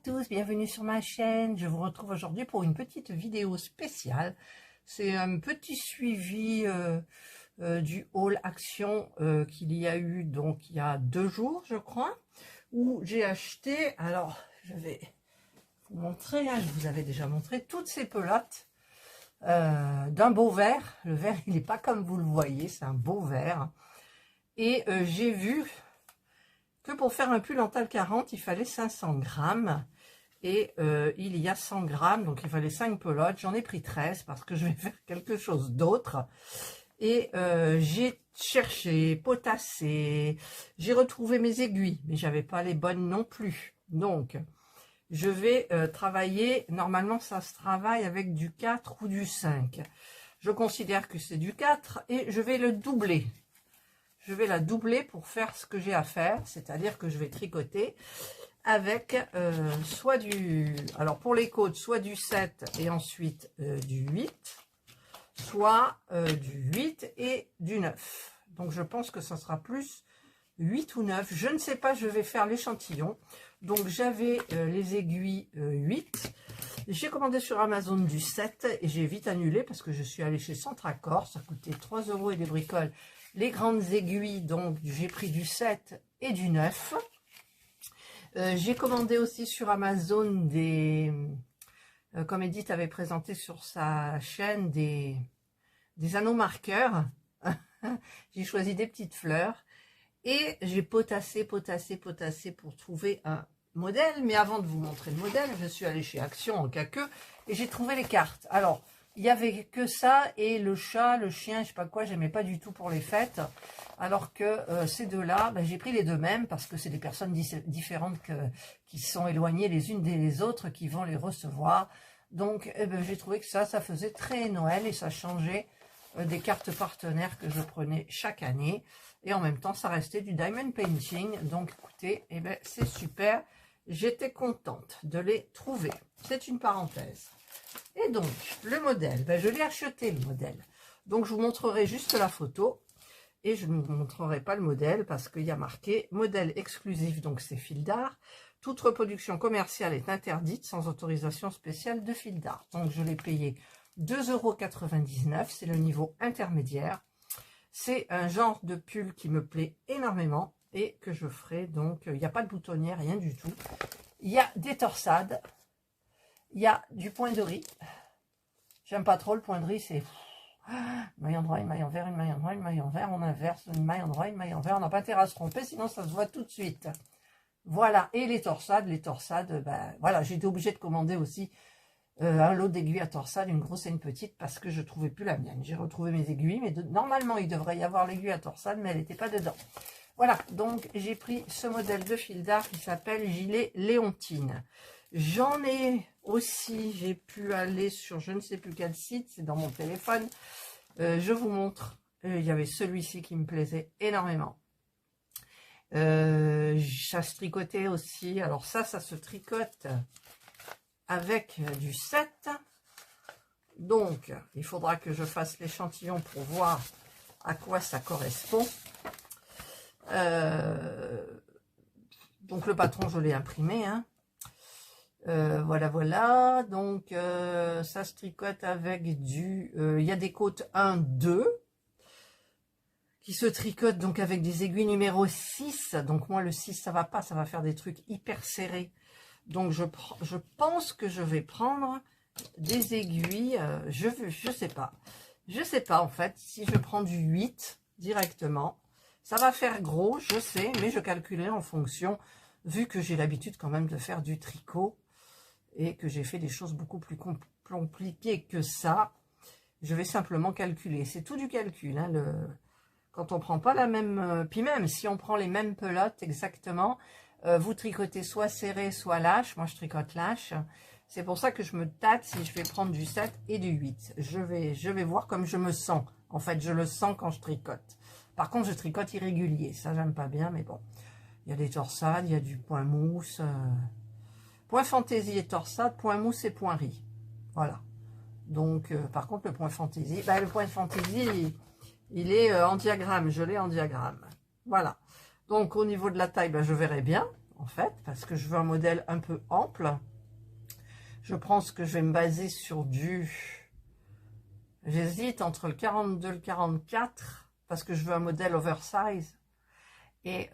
tous, bienvenue sur ma chaîne. Je vous retrouve aujourd'hui pour une petite vidéo spéciale. C'est un petit suivi du haul action qu'il y a eu donc il y a 2 jours, je crois, où j'ai acheté, alors je vais vous montrer, hein, je vous avais déjà montré toutes ces pelotes d'un beau vert. Le vert, il n'est pas comme vous le voyez, c'est un beau vert. Et j'ai vu que pour faire un pull en taille 40, il fallait 500 grammes. Et il y a 100 grammes, donc il fallait 5 pelotes. J'en ai pris 13 parce que je vais faire quelque chose d'autre. Et j'ai cherché, potassé, j'ai retrouvé mes aiguilles, mais j'avais pas les bonnes non plus. Donc, je vais travailler, normalement ça se travaille avec du 4 ou du 5. Je considère que c'est du 4 et je vais le doubler. Je vais la doubler pour faire ce que j'ai à faire, c'est-à-dire que je vais tricoter avec soit du, alors pour les côtes, soit du 7 et ensuite du 8, soit du 8 et du 9. Donc je pense que ça sera plus 8 ou 9, je ne sais pas, je vais faire l'échantillon. Donc j'avais les aiguilles 8, j'ai commandé sur Amazon du 7 et j'ai vite annulé parce que je suis allée chez Centracor, ça coûtait 3 € et des bricoles. Les grandes aiguilles, donc j'ai pris du 7 et du 9. J'ai commandé aussi sur Amazon des, comme Edith avait présenté sur sa chaîne, des anneaux marqueurs. J'ai choisi des petites fleurs et j'ai potassé pour trouver un modèle. Mais avant de vous montrer le modèle, je suis allée chez Action en cas que et j'ai trouvé les cartes. Alors, il n'y avait que ça et le chat, le chien, je sais pas quoi, j'aimais pas du tout pour les fêtes. Alors que ces deux-là, ben, j'ai pris les deux mêmes parce que c'est des personnes différentes qui sont éloignées les unes des autres qui vont les recevoir. Donc eh ben, j'ai trouvé que ça faisait très Noël et ça changeait des cartes partenaires que je prenais chaque année. Et en même temps, ça restait du diamond painting. Donc écoutez, eh ben, c'est super. J'étais contente de les trouver. C'est une parenthèse. Et donc, le modèle, ben, je l'ai acheté le modèle. Donc, je vous montrerai juste la photo. Et je ne vous montrerai pas le modèle parce qu'il y a marqué modèle exclusif, donc c'est fil d'art. Toute reproduction commerciale est interdite sans autorisation spéciale de fil d'art. Donc, je l'ai payé 2,99 €. C'est le niveau intermédiaire. C'est un genre de pull qui me plaît énormément et que je ferai. Donc, il n'y a pas de boutonnière, rien du tout. Il y a des torsades. Il y a du point de riz. J'aime pas trop le point de riz, c'est maille endroit, une maille envers, une maille endroit, une maille envers, on inverse, une maille endroit, une maille envers. On n'a pas intérêt à se tromper, sinon ça se voit tout de suite. Voilà, et les torsades, ben voilà, j'ai été obligée de commander aussi un lot d'aiguilles à torsade, une grosse et une petite, parce que je ne trouvais plus la mienne. J'ai retrouvé mes aiguilles, mais normalement il devrait y avoir l'aiguille à torsade, mais elle n'était pas dedans. Voilà, donc j'ai pris ce modèle de fil d'art qui s'appelle Gilet Léontine. J'en ai aussi, j'ai pu aller sur je ne sais plus quel site, c'est dans mon téléphone. Je vous montre, il y avait celui-ci qui me plaisait énormément. Ça se tricotait aussi, alors ça se tricote avec du 7. Donc, il faudra que je fasse l'échantillon pour voir à quoi ça correspond. Donc le patron, je l'ai imprimé, hein. Voilà, donc ça se tricote avec du, il y a des côtes 1, 2 qui se tricotent donc avec des aiguilles numéro 6, donc moi le 6 ça va pas, ça va faire des trucs hyper serrés, donc je pense que je vais prendre des aiguilles, je sais pas en fait, si je prends du 8 directement, ça va faire gros, je sais, mais je calculais en fonction, vu que j'ai l'habitude quand même de faire du tricot, et que j'ai fait des choses beaucoup plus compliquées que ça, je vais simplement calculer. C'est tout du calcul, hein, quand on prend pas la même... puis même, si on prend les mêmes pelotes exactement, vous tricotez soit serré, soit lâche. Moi, je tricote lâche. C'est pour ça que je me tâte si je vais prendre du 7 et du 8. Je vais voir comme je me sens. En fait, je le sens quand je tricote. Par contre, je tricote irrégulier. Ça, j'aime pas bien, mais bon. Il y a des torsades, il y a du point mousse... Point fantaisie et torsade, point mousse et point riz. Voilà. Donc, par contre, le point fantaisie, ben, le point fantaisie, il est en diagramme. Je l'ai en diagramme. Voilà. Donc, au niveau de la taille, ben, je verrai bien. en fait, parce que je veux un modèle un peu ample. Je pense que je vais me baser sur du... J'hésite entre le 42 et le 44, parce que je veux un modèle oversize. Et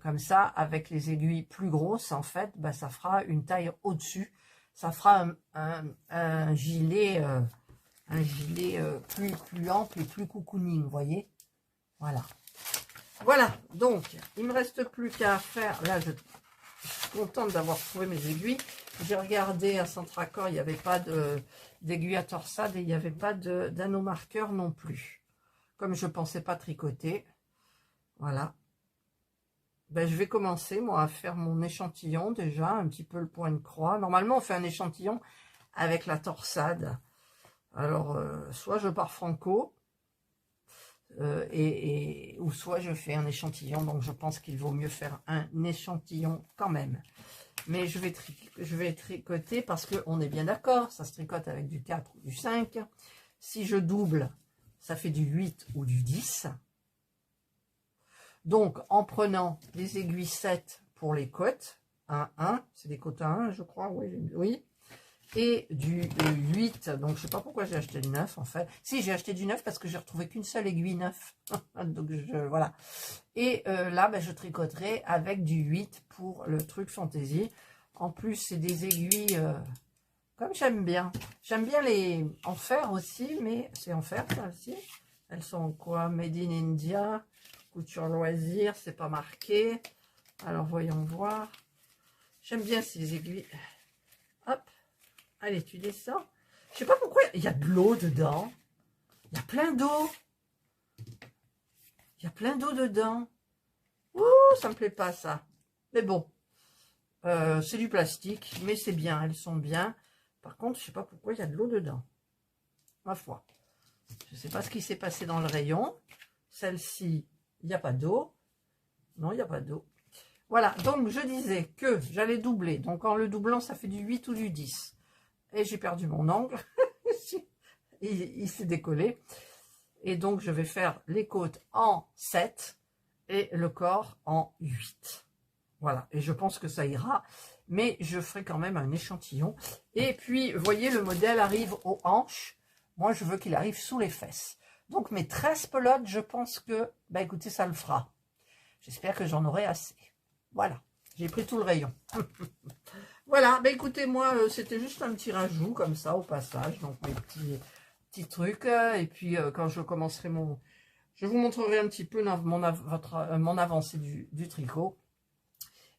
comme ça, avec les aiguilles plus grosses, en fait, bah, ça fera une taille au-dessus. Ça fera un gilet, plus ample et plus cocooning, vous voyez. Voilà. Voilà, donc, il me reste plus qu'à faire. Là, je suis contente d'avoir trouvé mes aiguilles. J'ai regardé à Centracor, il n'y avait pas d'aiguille à torsade et il n'y avait pas d'anneau marqueur non plus. Comme je ne pensais pas tricoter. Voilà. Ben, je vais commencer, moi, à faire mon échantillon déjà, un petit peu le point de croix. Normalement, on fait un échantillon avec la torsade. Alors, soit je pars franco, ou soit je fais un échantillon. Donc, je pense qu'il vaut mieux faire un échantillon quand même. Mais je vais tricoter parce qu'on est bien d'accord, ça se tricote avec du 4 ou du 5. Si je double, ça fait du 8 ou du 10. Donc, en prenant les aiguilles 7 pour les côtes, 1, c'est des côtes à 1, je crois, oui, et du 8, donc je sais pas pourquoi j'ai acheté le 9, en fait. Si, j'ai acheté du 9 parce que j'ai retrouvé qu'une seule aiguille 9, donc voilà. Et là, ben, je tricoterai avec du 8 pour le truc fantaisie. En plus, c'est des aiguilles, comme j'aime bien. J'aime bien les en fer aussi, mais c'est en fer, ça aussi. Elles sont quoi? Made in India. Couture loisir, c'est pas marqué. Alors, voyons voir. J'aime bien ces aiguilles. Hop. Allez, tu descends. Je sais pas pourquoi il y a de l'eau dedans. Il y a plein d'eau. Il y a plein d'eau dedans. Ouh, ça me plaît pas, ça. Mais bon. C'est du plastique, mais c'est bien. Elles sont bien. Par contre, je sais pas pourquoi il y a de l'eau dedans. Ma foi. Je sais pas ce qui s'est passé dans le rayon. Celle-ci... Il n'y a pas d'eau. Non, il n'y a pas d'eau. Voilà, donc je disais que j'allais doubler. Donc en le doublant, ça fait du 8 ou du 10. Et j'ai perdu mon angle. il s'est décollé. Et donc je vais faire les côtes en 7 et le corps en 8. Voilà, et je pense que ça ira. Mais je ferai quand même un échantillon. Et puis, vous voyez, le modèle arrive aux hanches. Moi, je veux qu'il arrive sous les fesses. Donc, mes 13 pelotes, je pense que, bah écoutez, ça le fera. J'espère que j'en aurai assez. Voilà, j'ai pris tout le rayon. Voilà, bah écoutez, moi, c'était juste un petit rajout, comme ça, au passage. Donc, mes petits trucs. Et puis, quand je commencerai je vous montrerai un petit peu mon avancée du tricot.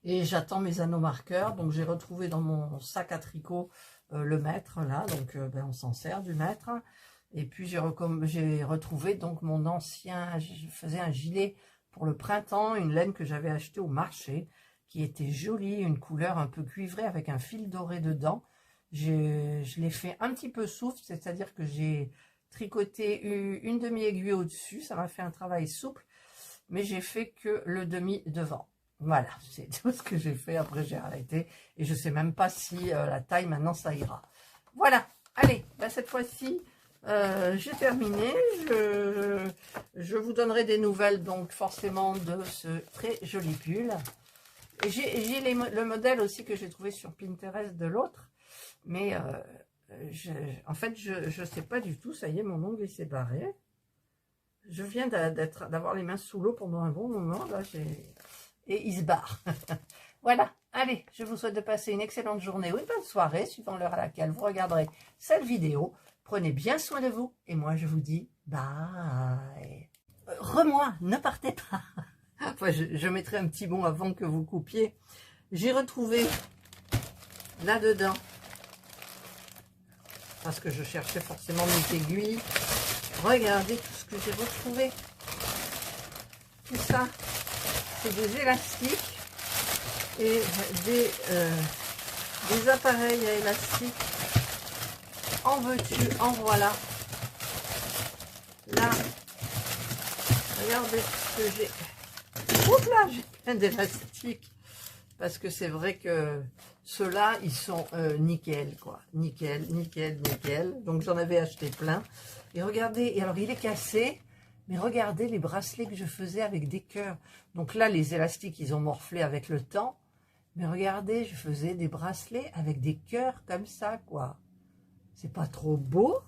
Et j'attends mes anneaux marqueurs. Donc, j'ai retrouvé dans mon sac à tricot le mètre, là. Donc, ben, on s'en sert du mètre. Et puis, j'ai retrouvé donc mon ancien... Je faisais un gilet pour le printemps, une laine que j'avais achetée au marché, qui était jolie, une couleur un peu cuivrée avec un fil doré dedans. Je l'ai fait un petit peu souple, c'est-à-dire que j'ai tricoté une demi-aiguille au-dessus. Ça m'a fait un travail souple, mais j'ai fait que le demi devant. Voilà, c'est tout ce que j'ai fait. Après, j'ai arrêté. Et je ne sais même pas si la taille, maintenant, ça ira. Voilà. Allez, ben, cette fois-ci, j'ai terminé. Je vous donnerai des nouvelles, donc, forcément, de ce très joli pull. Et j'ai le modèle aussi que j'ai trouvé sur Pinterest de l'autre. Mais, en fait, je ne sais pas du tout. Ça y est, mon ongle, il s'est barré. Je viens d'avoir les mains sous l'eau pendant un bon moment. Là, et il se barre. Voilà, allez, je vous souhaite de passer une excellente journée ou une bonne soirée, suivant l'heure à laquelle vous regarderez cette vidéo. Prenez bien soin de vous, et moi je vous dis bye. Remoi, ne partez pas. Enfin, je mettrai un petit mot avant que vous coupiez. J'ai retrouvé là-dedans, parce que je cherchais forcément mes aiguilles. Regardez tout ce que j'ai retrouvé. Tout ça. C'est des élastiques et des appareils à élastique. En veux-tu, en voilà. Là, regardez ce que j'ai. Oups là, j'ai plein d'élastiques. Parce que c'est vrai que ceux-là, ils sont nickel, quoi. Nickel, nickel, nickel. Donc j'en avais acheté plein. Et regardez, et alors il est cassé. Mais regardez les bracelets que je faisais avec des cœurs. Donc là, les élastiques, ils ont morflé avec le temps. Mais regardez, je faisais des bracelets avec des cœurs comme ça, quoi. C'est pas trop beau?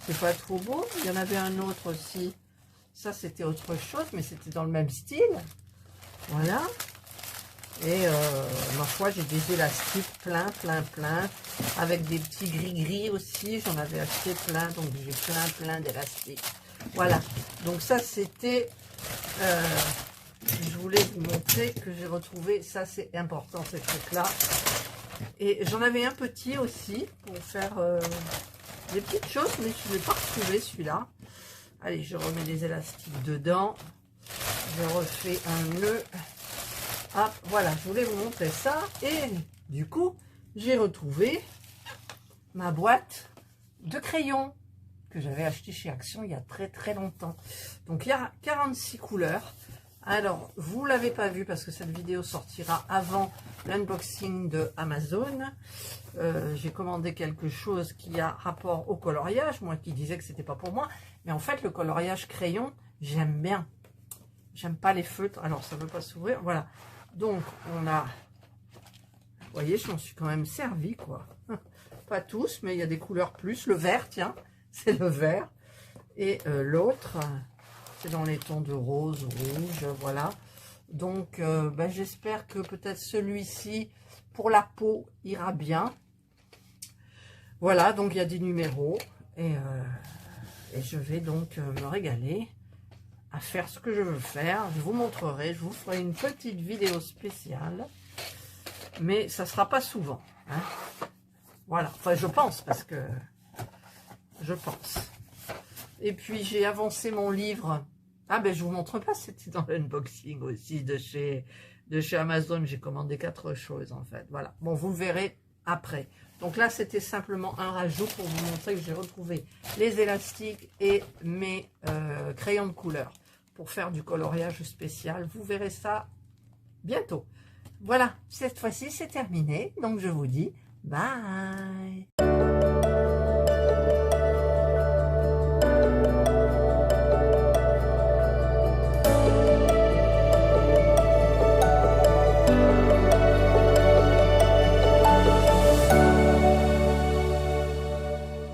C'est pas trop beau? Il y en avait un autre aussi. Ça, c'était autre chose, mais c'était dans le même style. Voilà. Et ma foi, j'ai des élastiques plein, avec des petits gris-gris aussi. J'en avais acheté plein, donc j'ai plein d'élastiques. Voilà. Donc ça, c'était... je voulais vous montrer que j'ai retrouvé. Ça, c'est important, ces trucs-là. Et j'en avais un petit aussi pour faire des petites choses, mais je ne l'ai pas retrouvé celui-là. Allez, je remets les élastiques dedans. Je refais un nœud. Ah, voilà, je voulais vous montrer ça. Et du coup, j'ai retrouvé ma boîte de crayons que j'avais acheté chez Action il y a très longtemps. Donc, il y a 46 couleurs. Alors, vous ne l'avez pas vu parce que cette vidéo sortira avant l'unboxing de Amazon. J'ai commandé quelque chose qui a rapport au coloriage. Moi qui disais que c'était pas pour moi. Mais en fait, le coloriage crayon, j'aime bien. J'aime pas les feutres. Alors, ça ne veut pas s'ouvrir. Voilà. Donc, on a... Vous voyez, je m'en suis quand même servi, quoi. Pas tous, mais il y a des couleurs plus. Le vert, tiens, c'est le vert. Et l'autre, c'est dans les tons de rose, rouge, voilà. Donc, ben, j'espère que peut-être celui-ci, pour la peau, ira bien. Voilà, donc il y a des numéros. Et je vais donc me régaler à faire ce que je veux faire. Je vous montrerai, je vous ferai une petite vidéo spéciale. Mais ça ne sera pas souvent. Hein. Voilà, enfin je pense, parce que je pense. Et puis j'ai avancé mon livre. Ah ben je vous montre pas, c'était dans l'unboxing aussi de chez Amazon. J'ai commandé 4 choses en fait. Voilà, bon vous le verrez après. Donc là c'était simplement un rajout pour vous montrer que j'ai retrouvé les élastiques et mes crayons de couleur pour faire du coloriage spécial. Vous verrez ça bientôt. Voilà, cette fois-ci c'est terminé. Donc je vous dis bye.